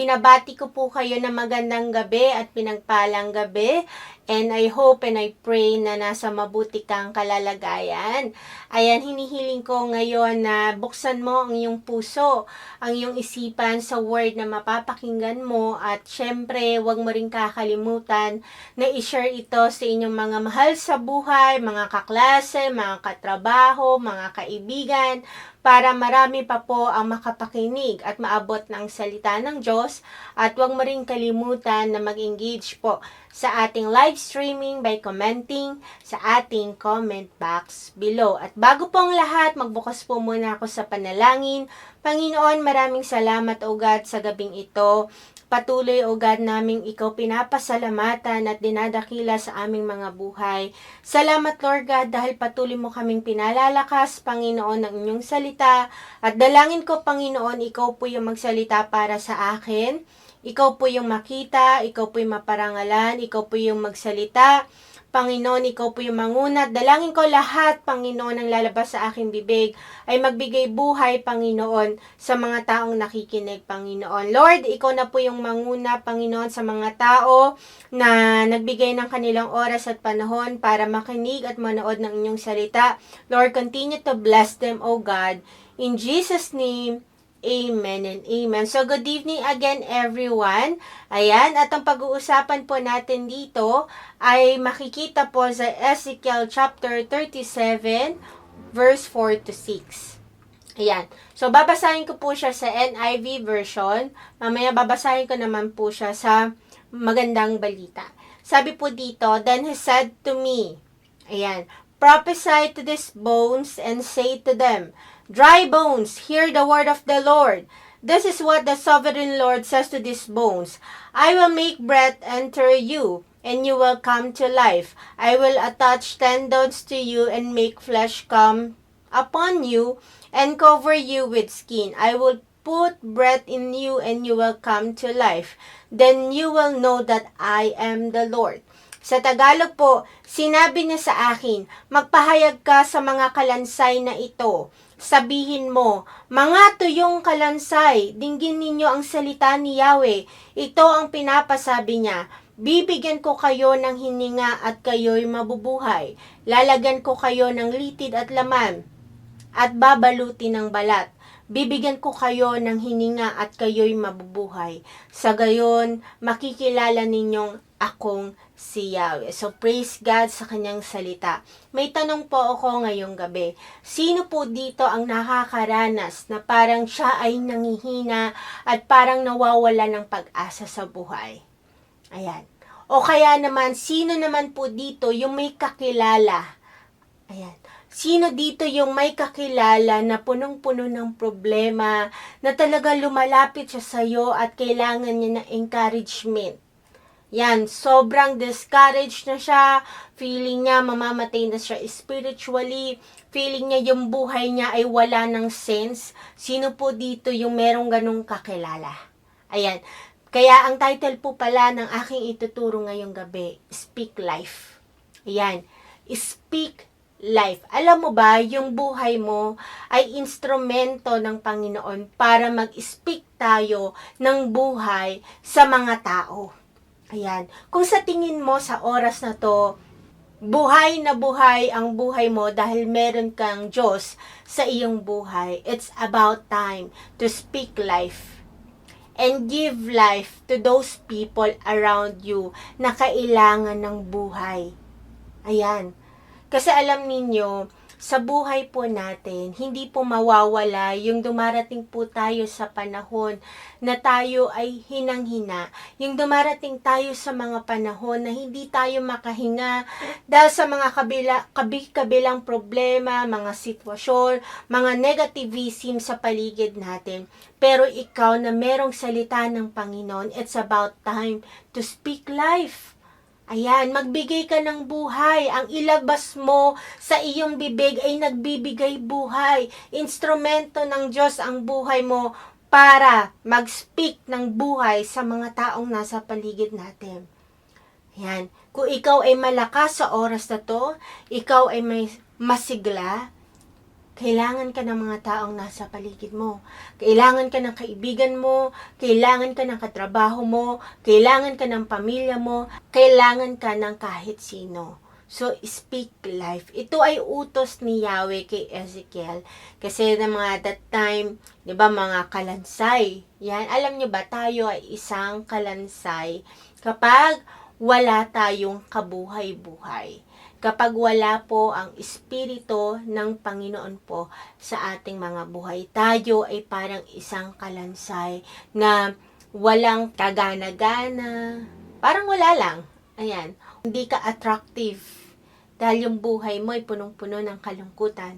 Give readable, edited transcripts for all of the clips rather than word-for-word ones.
Binabati ko po kayo na magandang gabi at pinagpalang gabi. And I hope and I pray na nasa mabuti kang kalalagayan. Ayan, hinihiling ko ngayon na buksan mo ang iyong puso, ang iyong isipan sa word na mapapakinggan mo. At syempre, huwag mo rin kakalimutan na i-share ito sa inyong mga mahal sa buhay, mga kaklase, mga katrabaho, mga kaibigan, para marami pa po ang makapakinig at maabot ng salita ng Diyos. At huwag mo rin kalimutan na mag-engage po sa ating live streaming by commenting sa ating comment box below. At bago pong lahat, magbukas po muna ako sa panalangin. Panginoon, maraming salamat o God sa gabing ito. Patuloy o God naming ikaw pinapasalamatan at dinadakila sa aming mga buhay. Salamat Lord God dahil patuloy mo kaming pinalalakas, Panginoon, ng inyong salita. At dalangin ko, Panginoon, ikaw po yung magsalita para sa akin. Ikaw po yung makita, ikaw po yung maparangalan, ikaw po yung magsalita. Panginoon, ikaw po yung manguna. Dalangin ko lahat, Panginoon, ang lalabas sa aking bibig ay magbigay buhay, Panginoon, sa mga taong nakikinig, Panginoon. Lord, ikaw na po yung manguna, Panginoon, sa mga tao na nagbigay ng kanilang oras at panahon para makinig at manood ng inyong salita. Lord, continue to bless them, O God. In Jesus' name, amen and amen. So, good evening again, everyone. Ayan, at ang pag-uusapan po natin dito ay makikita po sa Ezekiel chapter 37, verse 4 to 6. Ayan. So, babasahin ko po siya sa NIV version. Mamaya babasahin ko naman po siya sa Magandang Balita. Sabi po dito, Then he said to me, ayan, prophesy to these bones and say to them, Dry bones, hear the word of the Lord. This is what the sovereign Lord says to these bones. I will make breath enter you, and you will come to life. I will attach tendons to you and make flesh come upon you and cover you with skin. I will put breath in you and you will come to life. Then you will know that I am the Lord. Sa Tagalog po, sinabi niya sa akin, magpahayag ka sa mga kalansay na ito. Sabihin mo, mga tuyong kalansay, dinggin ninyo ang salita ni Yahweh. Ito ang pinapasabi niya. Bibigyan ko kayo ng hininga at kayo'y mabubuhay. Lalagyan ko kayo ng litid at laman at babaluti ng balat. Bibigyan ko kayo ng hininga at kayo'y mabubuhay. Sa gayon, makikilala ninyong akong si Yahweh. So, praise God sa kanyang salita. May tanong po ako ngayong gabi. Sino po dito ang nakakaranas na parang siya ay nangihina at parang nawawala ng pag-asa sa buhay? Ayan. O kaya naman, sino naman po dito yung may kakilala? Ayan. Sino dito yung may kakilala na punong-puno ng problema, na talaga lumalapit siya sa'yo at kailangan niya ng encouragement? Yan, sobrang discouraged na siya, feeling niya mamamatay na siya spiritually, feeling niya yung buhay niya ay wala ng sense. Sino po dito yung merong ganong kakilala? Ayan, kaya ang title po pala ng aking ituturo ngayong gabi, Speak Life. Ayan, Speak Life. Alam mo ba, yung buhay mo ay instrumento ng Panginoon para mag-speak tayo ng buhay sa mga tao. Ayan. Kung sa tingin mo sa oras na to, buhay na buhay ang buhay mo dahil meron kang Diyos sa iyong buhay, it's about time to speak life and give life to those people around you na kailangan ng buhay. Ayan. Kasi alam ninyo, sa buhay po natin, hindi po mawawala yung dumarating po tayo sa panahon na tayo ay hinang-hina. Yung dumarating tayo sa mga panahon na hindi tayo makahinga dahil sa mga kabilang problema, mga sitwasyon, mga negativism sa paligid natin. Pero ikaw na merong salita ng Panginoon, it's about time to speak life. Ayan, magbigay ka ng buhay. Ang ilabas mo sa iyong bibig ay nagbibigay buhay. Instrumento ng Diyos ang buhay mo para mag-speak ng buhay sa mga taong nasa paligid natin. Ayan, kung ikaw ay malakas sa oras na to, ikaw ay may masigla, kailangan ka ng mga taong nasa paligid mo. Kailangan ka ng kaibigan mo, kailangan ka ng katrabaho mo, kailangan ka ng pamilya mo, kailangan ka ng kahit sino. So, speak life. Ito ay utos ni Yahweh kay Ezekiel. Kasi na mga that time, di ba, mga kalansay. Yan, alam nyo ba, tayo ay isang kalansay kapag wala tayong kabuhay-buhay. Kapag wala po ang Espiritu ng Panginoon po sa ating mga buhay, tayo ay parang isang kalansay na walang kagana-gana. Parang wala lang. Ayan. Hindi ka attractive dahil yung buhay mo ay punong-puno ng kalungkutan.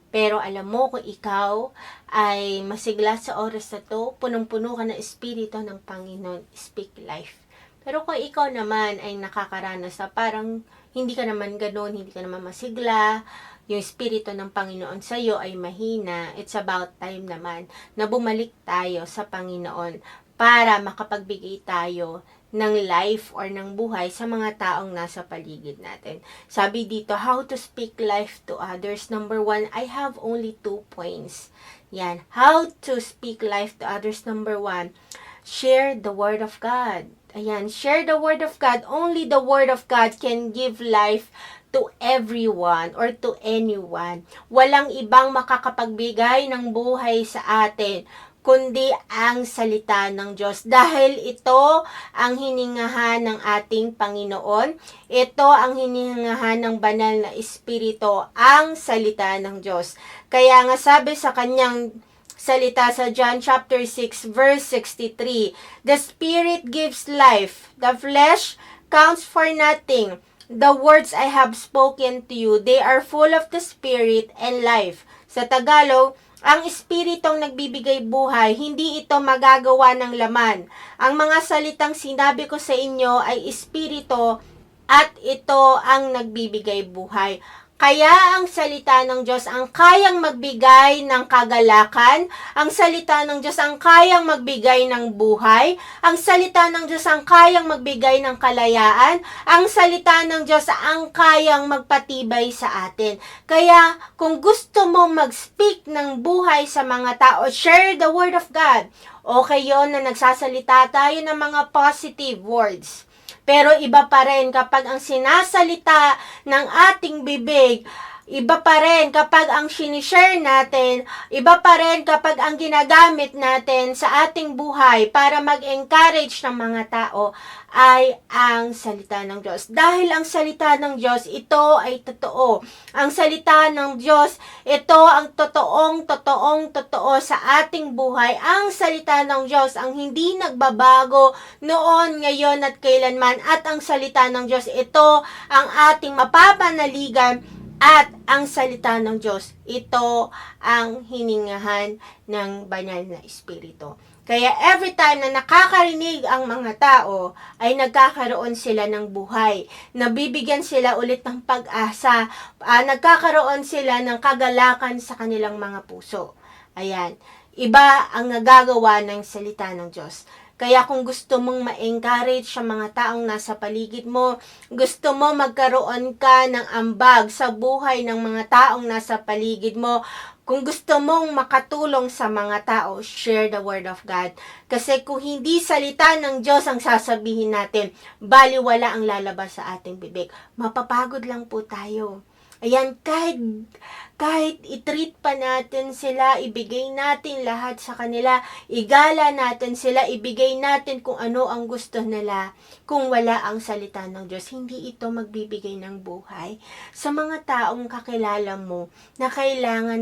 Pero alam mo, kung ikaw ay masigla sa oras na to, punong-puno ka ng Espiritu ng Panginoon, speak life. Pero kung ikaw naman ay nakakaranas na parang hindi ka naman ganun, hindi ka naman masigla, yung Espiritu ng Panginoon sa iyo ay mahina, it's about time naman na bumalik tayo sa Panginoon para makapagbigay tayo ng life or ng buhay sa mga taong nasa paligid natin. Sabi dito, how to speak life to others. Number 1, I have only 2 points. Yan. How to speak life to others. Number 1, share the Word of God. Ayan, share the Word of God. Only the Word of God can give life to everyone or to anyone. Walang ibang makakapagbigay ng buhay sa atin, kundi ang salita ng Diyos. Dahil ito ang hiningahan ng ating Panginoon. Ito ang hiningahan ng banal na Espiritu, ang salita ng Diyos. Kaya nga sabi sa kanyang salita sa John chapter 6 verse 63, the Spirit gives life, the flesh counts for nothing. The words I have spoken to you, they are full of the Spirit and life. Sa Tagalog, ang Espiritong nagbibigay buhay, hindi ito magagawa ng laman. Ang mga salitang sinabi ko sa inyo ay Espiritu at ito ang nagbibigay buhay. Kaya ang salita ng Diyos ang kayang magbigay ng kagalakan, ang salita ng Diyos ang kayang magbigay ng buhay, ang salita ng Diyos ang kayang magbigay ng kalayaan, ang salita ng Diyos ang kayang magpatibay sa atin. Kaya kung gusto mo mag-speak ng buhay sa mga tao, share the Word of God. Okay yun na nagsasalita tayo ng mga positive words. Pero iba pa rin kapag ang sinasalita ng ating bibig, iba pa rin kapag ang sinishare natin, iba pa rin kapag ang ginagamit natin sa ating buhay para mag-encourage ng mga tao ay ang salita ng Diyos. Dahil ang salita ng Diyos, ito ay totoo. Ang salita ng Diyos, ito ang totoo sa ating buhay. Ang salita ng Diyos, ang hindi nagbabago noon, ngayon at kailanman. At ang salita ng Diyos, ito ang ating mapapanaligan. At ang salita ng Diyos, ito ang hiningahan ng banal na Espiritu. Kaya every time na nakakarinig ang mga tao, ay nagkakaroon sila ng buhay. Nabibigyan sila ulit ng pag-asa. Nagkakaroon sila ng kagalakan sa kanilang mga puso. Ayan. Iba ang nagagawa ng salita ng Diyos. Kaya kung gusto mong ma-encourage sa mga taong nasa paligid mo, gusto mo magkaroon ka ng ambag sa buhay ng mga taong nasa paligid mo, kung gusto mong makatulong sa mga tao, share the Word of God. Kasi kung hindi salita ng Diyos ang sasabihin natin, baliwala ang lalabas sa ating bibig. Mapapagod lang po tayo. Ayan, kahit i-treat pa natin sila, ibigay natin lahat sa kanila, igala natin sila, ibigay natin kung ano ang gusto nila. Kung wala ang salita ng Diyos, hindi ito magbibigay ng buhay sa mga taong kakilala mo na kailangan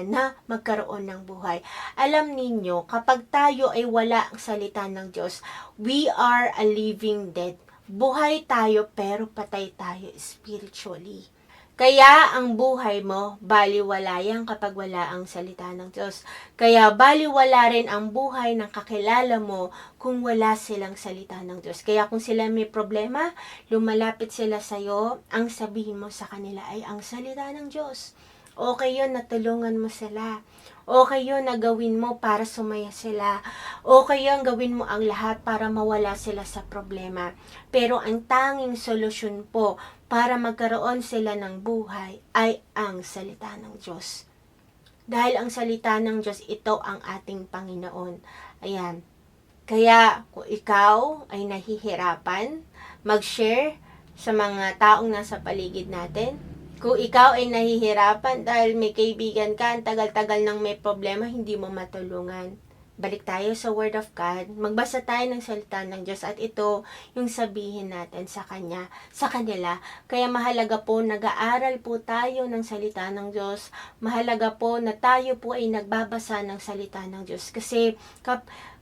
na magkaroon ng buhay. Alam ninyo, kapag tayo ay wala ang salita ng Diyos, we are a living dead. Buhay tayo pero patay tayo spiritually. Kaya ang buhay mo, baliwala yan kapag wala ang salita ng Diyos. Kaya baliwala rin ang buhay ng kakilala mo kung wala silang salita ng Diyos. Kaya kung sila may problema, lumalapit sila sa'yo, ang sabihin mo sa kanila ay ang salita ng Diyos. Okay yun, natulungan mo sila. Okay yun na gawin mo para sumaya sila. Okay yun, gawin mo ang lahat para mawala sila sa problema. Pero ang tanging solusyon po para magkaroon sila ng buhay ay ang salita ng Diyos. Dahil ang salita ng Diyos, ito ang ating Panginoon. Ayan. Kaya kung ikaw ay nahihirapan, mag-share sa mga taong nasa paligid natin. Kung ikaw ay nahihirapan dahil may kaibigan ka, ang tagal-tagal nang may problema, hindi mo matulungan. Balik tayo sa Word of God. Magbasa tayo ng salita ng Diyos at ito yung sabihin natin sa kanila. Kaya mahalaga po, nag-aaral po tayo ng salita ng Diyos. Mahalaga po na tayo po ay nagbabasa ng salita ng Diyos. Kasi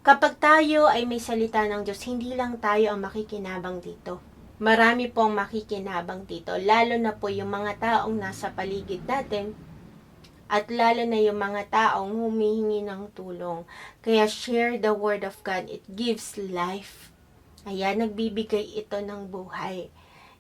kapag tayo ay may salita ng Diyos, hindi lang tayo ang makikinabang dito. Marami pong makikinabang dito, lalo na po yung mga taong nasa paligid natin at lalo na yung mga taong humihingi ng tulong. Kaya share the Word of God. It gives life. Ayan, nagbibigay ito ng buhay.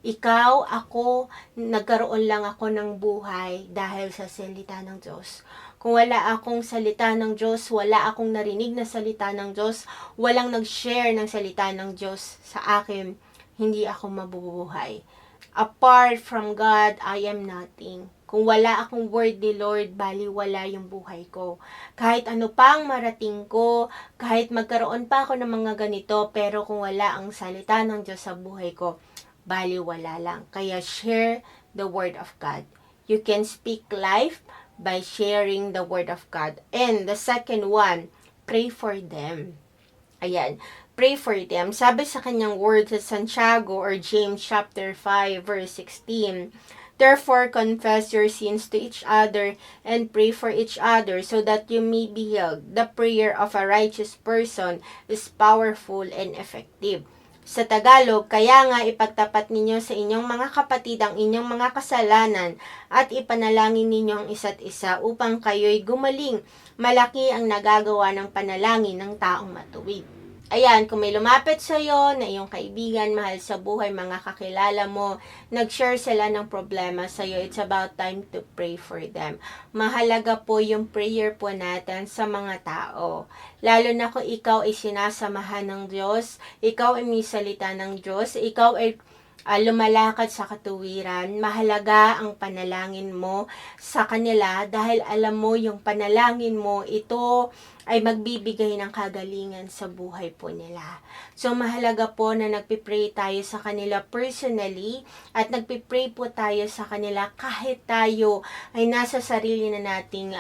Ikaw, ako, nagkaroon lang ako ng buhay dahil sa salita ng Diyos. Kung wala akong salita ng Diyos, wala akong narinig na salita ng Diyos, walang nag-share ng salita ng Diyos sa akin, hindi ako mabubuhay. Apart from God, I am nothing. Kung wala akong word ni Lord, baliwala yung buhay ko. Kahit ano pang marating ko, kahit magkaroon pa ako ng mga ganito, pero kung wala ang salita ng Diyos sa buhay ko, baliwala lang. Kaya share the Word of God. You can speak life by sharing the Word of God. And the second one, pray for them. Ayan, pray for them. Sabi sa kanyang word sa Santiago or James chapter 5 verse 16, therefore confess your sins to each other and pray for each other so that you may be healed. The prayer of a righteous person is powerful and effective. Sa Tagalog, kaya nga ipagtapat ninyo sa inyong mga kapatid ang inyong mga kasalanan at ipanalangin ninyo ang isa't isa upang kayo'y gumaling. Malaki ang nagagawa ng panalangin ng taong matuwid. Ayan, kung may lumapit sa'yo na iyong kaibigan, mahal sa buhay, mga kakilala mo, nag-share sila ng problema sa'yo, it's about time to pray for them. Mahalaga po yung prayer po natin sa mga tao. Lalo na kung ikaw ay sinasamahan ng Diyos, ikaw ay may salita ng Diyos, ikaw ay lumalakad sa katuwiran, mahalaga ang panalangin mo sa kanila dahil alam mo yung panalangin mo, ito ay magbibigay ng kagalingan sa buhay po nila. So mahalaga po na nagpipray tayo sa kanila personally at nagpipray po tayo sa kanila kahit tayo ay nasa sarili na nating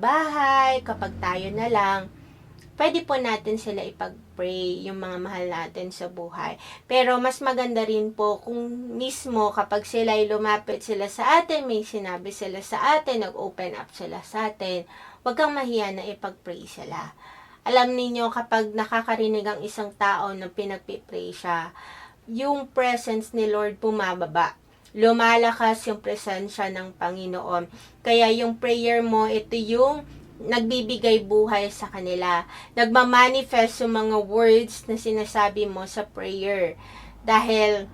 bahay, kapag tayo na lang. Pwede po natin sila ipag-pray, yung mga mahal natin sa buhay. Pero mas maganda rin po kung mismo kapag sila ay lumapit sila sa atin, may sinabi sila sa atin, nag-open up sila sa atin, huwag kang mahiya na ipag-pray sila. Alam niyo kapag nakakarinig ang isang tao na pinagpipray siya, yung presence ni Lord bumababa. Lumalakas yung presensya ng Panginoon. Kaya yung prayer mo, ito yung nagbibigay buhay sa kanila. Nagmamanifest yung mga words na sinasabi mo sa prayer. Dahil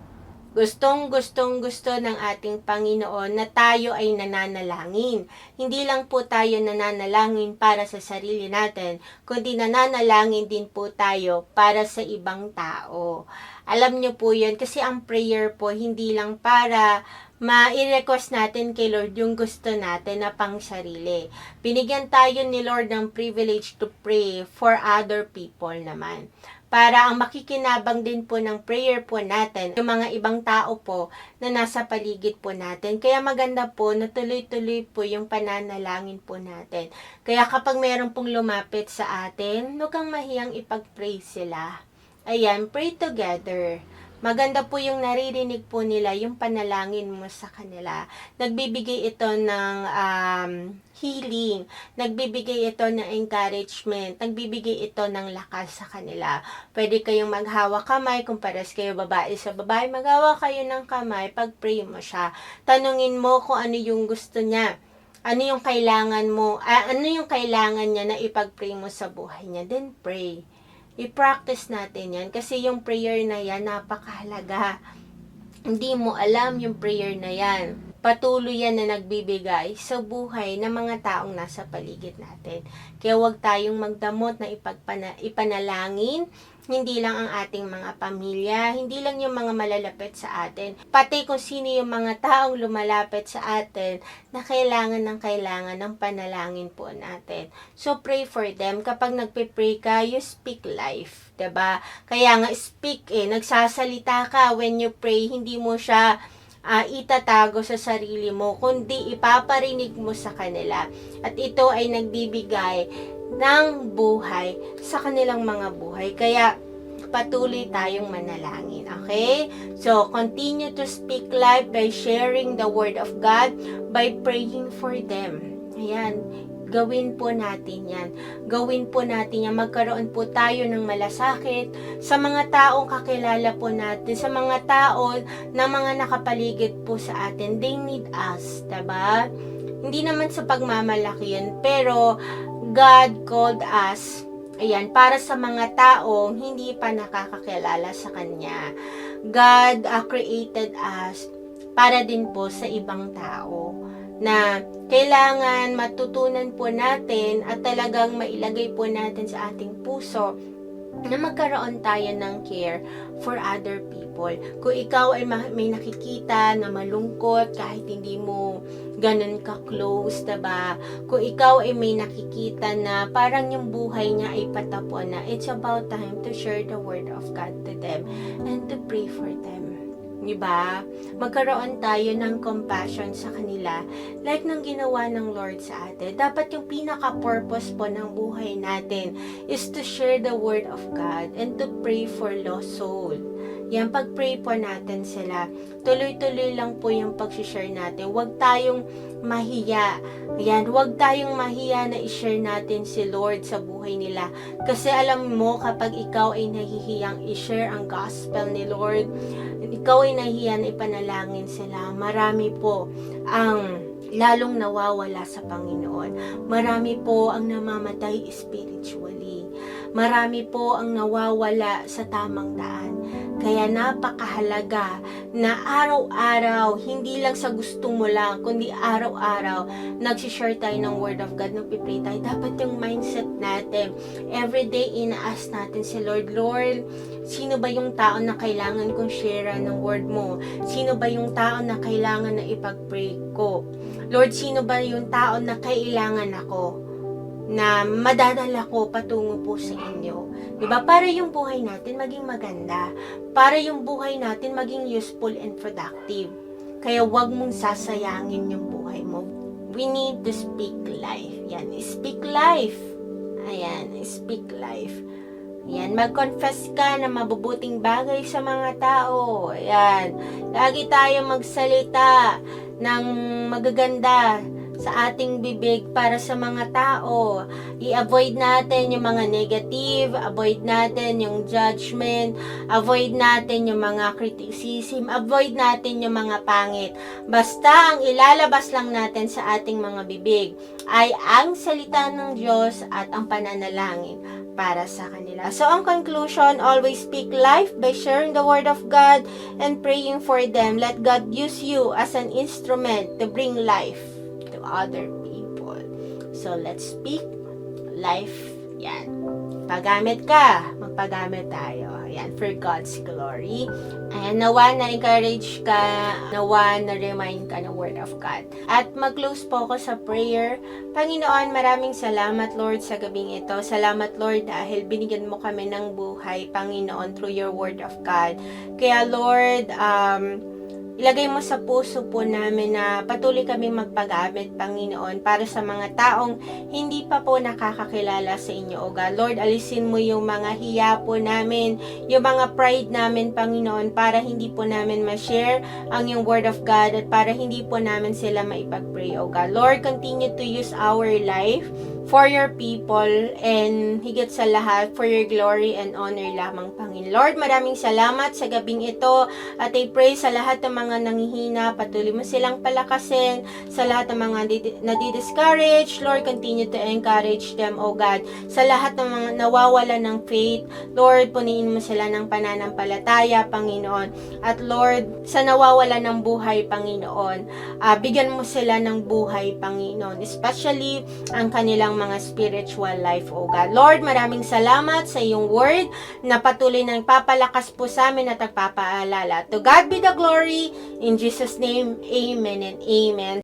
gusto ng ating Panginoon na tayo ay nananalangin. Hindi lang po tayo nananalangin para sa sarili natin, kundi nananalangin din po tayo para sa ibang tao. Alam niyo po yun, kasi ang prayer po hindi lang para ma-request natin kay Lord yung gusto natin na pang sarili. Binigyan tayo ni Lord ng privilege to pray for other people naman. Para ang makikinabang din po ng prayer po natin, yung mga ibang tao po na nasa paligid po natin. Kaya maganda po na tuloy-tuloy po yung pananalangin po natin. Kaya kapag mayroon pong lumapit sa atin, huwag kang mahiyang ipag-pray sila. Ayan, pray together. Maganda po yung naririnig po nila, yung panalangin mo sa kanila. Nagbibigay ito ng healing, nagbibigay ito ng encouragement, nagbibigay ito ng lakas sa kanila. Pwede kayong maghawak kamay, kung pares kayo babae sa babae, maghawak kayo ng kamay, pag-pray mo siya. Tanungin mo kung ano yung gusto niya. Ano yung kailangan mo, ano yung kailangan niya na ipag-pray mo sa buhay niya, then pray. I-practice natin yan kasi yung prayer na yan napakahalaga. Hindi mo alam yung prayer na yan. Patuloy yan na nagbibigay sa buhay ng mga taong nasa paligid natin. Kaya huwag tayong magdamot na ipanalangin hindi lang ang ating mga pamilya, hindi lang yung mga malalapit sa atin, pati kung sino yung mga taong lumalapit sa atin na kailangan ng panalangin po natin. So, pray for them. Kapag nagpe-pray ka, you speak life. 'Di ba? Kaya nga, speak nagsasalita ka when you pray, hindi mo siya itatago sa sarili mo, kundi ipaparinig mo sa kanila. At ito ay nagbibigay ng buhay sa kanilang mga buhay. Kaya, patuloy tayong manalangin. Okay? So, continue to speak life by sharing the Word of God, by praying for them. Ayan. Gawin po natin yan. Gawin po natin yan. Magkaroon po tayo ng malasakit sa mga taong kakilala po natin, sa mga tao na mga nakapaligid po sa atin. They need us, diba? Hindi naman sa pagmamalaki yun, pero God called us, ayan, para sa mga taong hindi pa nakakakilala sa Kanya. God created us para din po sa ibang tao na kailangan matutunan po natin at talagang mailagay po natin sa ating puso na magkaroon tayo ng care for other people. Kung ikaw ay may nakikita na malungkot kahit hindi mo ganun ka-close, diba? Kung ikaw ay may nakikita na parang yung buhay niya ay patapon na, it's about time to share the Word of God to them and to pray for them. Diba? Magkaroon tayo ng compassion sa kanila like nang ginawa ng Lord sa atin. Dapat yung pinaka-purpose po ng buhay natin is to share the Word of God and to pray for lost soul. Yan, pag-pray po natin sila. Tuloy-tuloy lang po yung pag-share natin. Huwag tayong mahiya. Yan, huwag tayong mahiya na i-share natin si Lord sa buhay nila. Kasi alam mo, kapag ikaw ay nahihiyang i-share ang gospel ni Lord, ikaw ay nahihiya na ipanalangin sila, marami po ang lalong nawawala sa Panginoon. Marami po ang namamatay spiritually. Marami po ang nawawala sa tamang daan. Kaya napakahalaga na araw-araw, hindi lang sa gusto mo lang, kundi araw-araw, nagsishare tayo ng Word of God, nagpipray tayo. Dapat yung mindset natin, everyday ina-ask natin si Lord, Lord, sino ba yung tao na kailangan kong share ng Word mo? Sino ba yung tao na kailangan na ipag-pray ko? Lord, sino ba yung tao na kailangan ako na madadala ko patungo po sa inyo? Diba? Para yung buhay natin maging maganda. Para yung buhay natin maging useful and productive. Kaya wag mong sasayangin yung buhay mo. We need to speak life. Yan, speak life. Ayan, speak life. Yan, mag-confess ka na mabubuting bagay sa mga tao. Ayan, lagi tayo magsalita ng magaganda sa ating bibig para sa mga tao. I-avoid natin yung mga negative, avoid natin yung judgment, avoid natin yung mga criticism, avoid natin yung mga pangit. Basta ang ilalabas lang natin sa ating mga bibig ay ang salita ng Diyos at ang pananalangin para sa kanila. So, ang conclusion, always speak life by sharing the Word of God and praying for them. Let God use you as an instrument to bring life to other people. So, let's speak life. Yan. Paggamit ka, magpagamit tayo. Yan, for God's glory. Ayan, nawa na-encourage ka, nawa na-remind ka ng Word of God. At mag-close po ako sa prayer. Panginoon, maraming salamat, Lord, sa gabing ito. Salamat, Lord, dahil binigyan mo kami ng buhay, Panginoon, through your Word of God. Kaya, Lord, ilagay mo sa puso po namin na patuloy kaming magpagamit, Panginoon, para sa mga taong hindi pa po nakakakilala sa inyo, O God. Lord, alisin mo yung mga hiya po namin, yung mga pride namin, Panginoon, para hindi po namin ma-share ang yung Word of God at para hindi po namin sila maipag-pray, O God. Lord, continue to use our life for your people and higit sa lahat for your glory and honor lamang, Panginoon. Lord, maraming salamat sa gabing ito at I pray sa lahat ng mga nanghihina, patuloy mo silang palakasin, sa lahat ng mga nadi-discourage, Lord, continue to encourage them, O God. Sa lahat ng mga nawawala ng faith, Lord, puniin mo sila ng pananampalataya, Panginoon. At Lord, sa nawawala ng buhay, Panginoon, bigyan mo sila ng buhay, Panginoon. Especially ang kanilang kanilang mga spiritual life, O God. Lord, maraming salamat sa iyong word na patuloy na nagpapalakas po sa amin at nagpapaalala. To God be the glory. In Jesus' name, amen and amen.